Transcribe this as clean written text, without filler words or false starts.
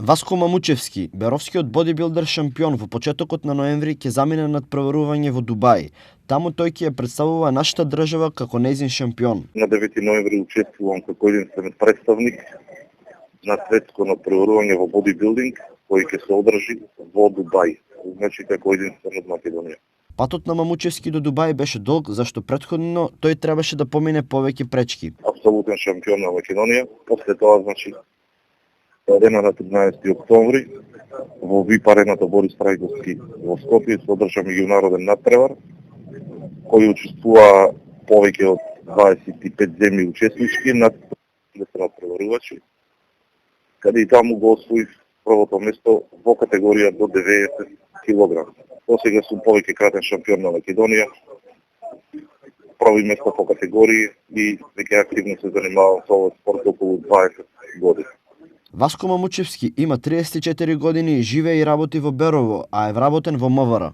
Васко Мамучевски, беровскиот бодибилдер шампион во почетокот на ноември ќе замине на надпреварување во Дубај. Таму тој ќе ја представува нашата држава како нејзин шампион. На 9 ноември учествувам како единствен представник на светско надпреварување во бодибилдинг кој ќе се одржи во Дубај, значи како единствен од Македонија. Патот на Мамучевски до Дубај беше долг, зашто претходно тој требаше да помине повеќе пречки. Апсолутен шампион на Македонија, после тоа значи арена на 13 октомври во ВИП арената Борис Трајковски во Скопје се одржа меѓународен надпревар кој учествува повеќе од 25 земји учеснички над 10 надпреварувачи, каде и таму го освоив првото место во категорија до 90 кг. Посега сум повеќе кратен шампион на Македонија, први место по категории и веќе активно се занимавам со овој спорт околу 20 години. Васко Мамучевски има 34 години и живее и работи во Берово, а е вработен во МВР.